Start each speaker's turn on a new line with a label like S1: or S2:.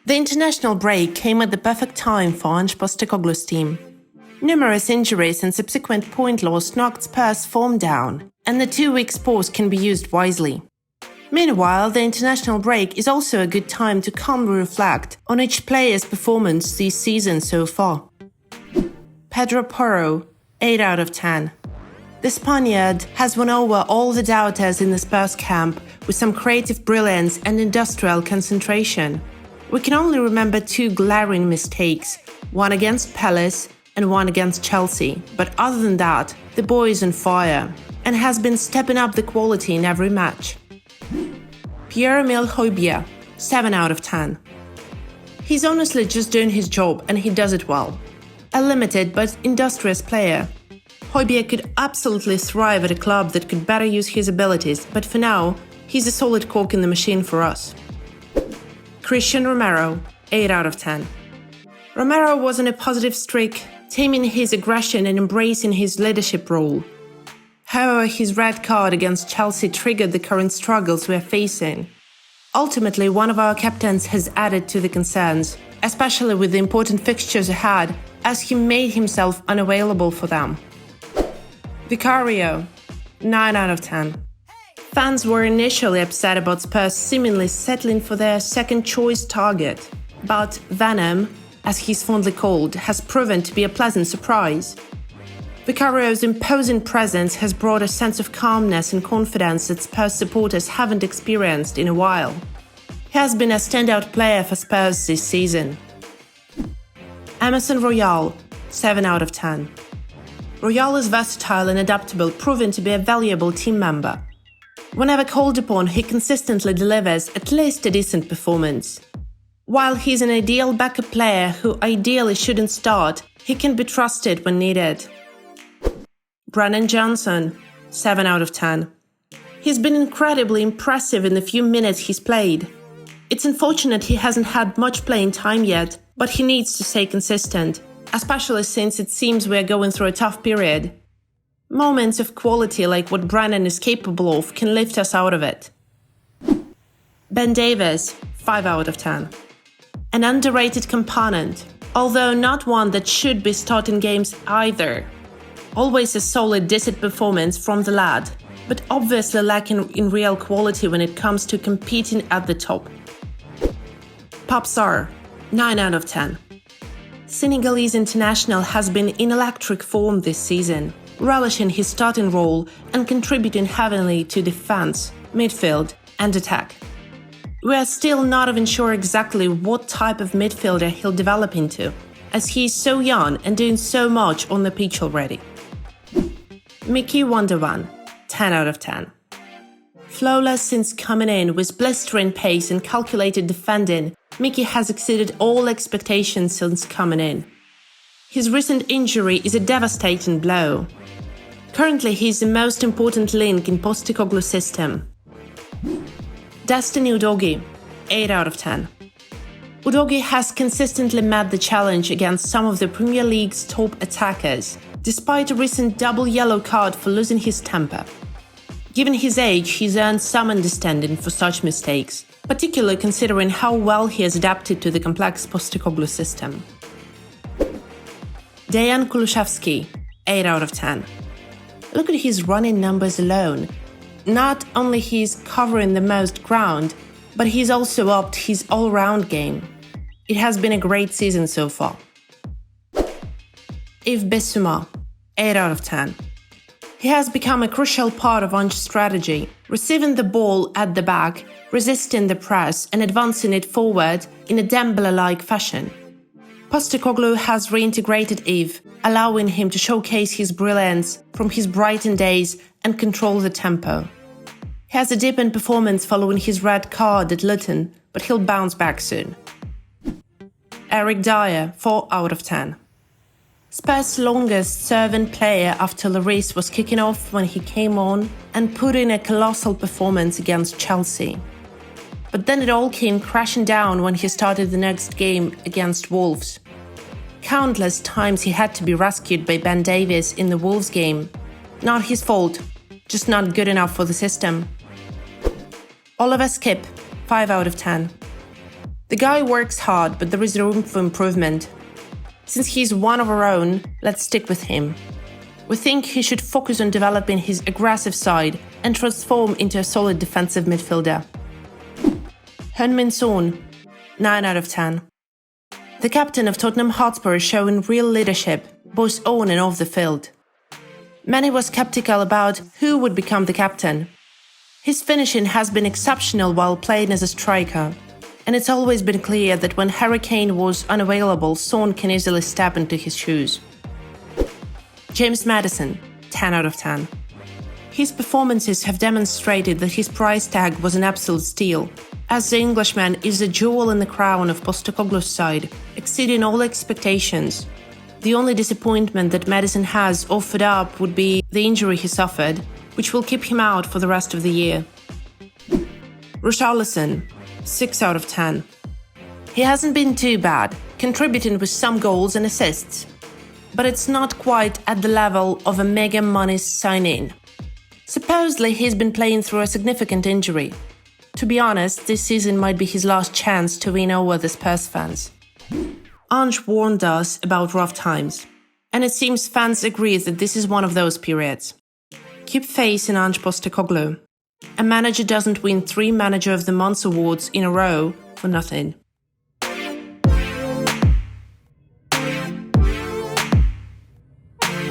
S1: The international break came at the perfect time for Ange Postecoglou's team. Numerous injuries and subsequent point loss knocked Spurs' form down, and the 2-week pause can be used wisely. Meanwhile, the international break is also a good time to calmly reflect on each player's performance this season so far. Pedro Porro, 8 out of 10. The Spaniard has won over all the doubters in the Spurs camp with some creative brilliance and industrial concentration. We can only remember 2 glaring mistakes, one against Palace and one against Chelsea, but other than that, the boy is on fire and has been stepping up the quality in every match. Pierre-Emile Højbjerg, 7 out of 10. He's honestly just doing his job and he does it well. A limited but industrious player, Højbjerg could absolutely thrive at a club that could better use his abilities, but for now, he's a solid cog in the machine for us. Christian Romero, 8 out of 10. Romero was on a positive streak, taming his aggression and embracing his leadership role. However, his red card against Chelsea triggered the current struggles we are facing. Ultimately, one of our captains has added to the concerns, especially with the important fixtures ahead, as he made himself unavailable for them. Vicario, 9 out of 10. Fans were initially upset about Spurs seemingly settling for their second-choice target, but Venom, as he's fondly called, has proven to be a pleasant surprise. Vicario's imposing presence has brought a sense of calmness and confidence that Spurs supporters haven't experienced in a while. He has been a standout player for Spurs this season. Emerson Royal, 7 out of 10. Royal is versatile and adaptable, proving to be a valuable team member. Whenever called upon, he consistently delivers at least a decent performance. While he's an ideal backup player who ideally shouldn't start, he can be trusted when needed. Brennan Johnson, 7 out of 10. He's been incredibly impressive in the few minutes he's played. It's unfortunate he hasn't had much playing time yet, but he needs to stay consistent, especially since it seems we're going through a tough period. Moments of quality like what Brennan is capable of can lift us out of it. Ben Davies, 5 out of 10. An underrated component, although not one that should be starting games either. Always a solid, decent performance from the lad, but obviously lacking in real quality when it comes to competing at the top. Pape Sarr, 9 out of 10. Senegalese international has been in electric form this season, relishing his starting role and contributing heavily to defense, midfield, and attack. We are still not even sure exactly what type of midfielder he'll develop into, as he is so young and doing so much on the pitch already. Micky Wonderwan, 10 out of 10. Flawless since coming in with blistering pace and calculated defending, Micky has exceeded all expectations since coming in. His recent injury is a devastating blow. Currently, he is the most important link in Postecoglou's system. Destiny Udogie, 8 out of 10. Udogie has consistently met the challenge against some of the Premier League's top attackers, despite a recent double yellow card for losing his temper. Given his age, he's earned some understanding for such mistakes, particularly considering how well he has adapted to the complex Postecoglou system. Dejan Kulusevski, 8 out of 10. Look at his running numbers alone. Not only he's covering the most ground, but he's also upped his all-round game. It has been a great season so far. Yves Bissouma, 8 out of 10. He has become a crucial part of Ange's strategy, receiving the ball at the back, resisting the press and advancing it forward in a Dembele-like fashion. Postecoglou has reintegrated Yves, allowing him to showcase his brilliance from his Brighton days and control the tempo. He has a dip in performance following his red card at Luton, but he'll bounce back soon. Eric Dyer, 4 out of 10. Spurs' longest-serving player after Lloris was kicking off when he came on and put in a colossal performance against Chelsea. But then it all came crashing down when he started the next game against Wolves. Countless times he had to be rescued by Ben Davies in the Wolves game. Not his fault, just not good enough for the system. Oliver Skipp, 5 out of 10. The guy works hard, but there is room for improvement. Since he's one of our own, let's stick with him. We think he should focus on developing his aggressive side and transform into a solid defensive midfielder. Heung-min Son, 9 out of 10. The captain of Tottenham Hotspur is showing real leadership, both on and off the field. Many were skeptical about who would become the captain. His finishing has been exceptional while playing as a striker, and it's always been clear that when Harry Kane was unavailable, Son can easily step into his shoes. James Maddison, 10 out of 10. His performances have demonstrated that his price tag was an absolute steal, as the Englishman is a jewel in the crown of Postecoglou's side, exceeding all expectations. The only disappointment that Maddison has offered up would be the injury he suffered, which will keep him out for the rest of the year. Richarlison, 6 out of 10. He hasn't been too bad, contributing with some goals and assists, but it's not quite at the level of a mega money signing. Supposedly he's been playing through a significant injury. To be honest, this season might be his last chance to win over the Spurs fans. Ange warned us about rough times, and it seems fans agree that this is one of those periods. Keep faith in Ange Postecoglou. A manager doesn't win 3 Manager of the Month awards in a row for nothing.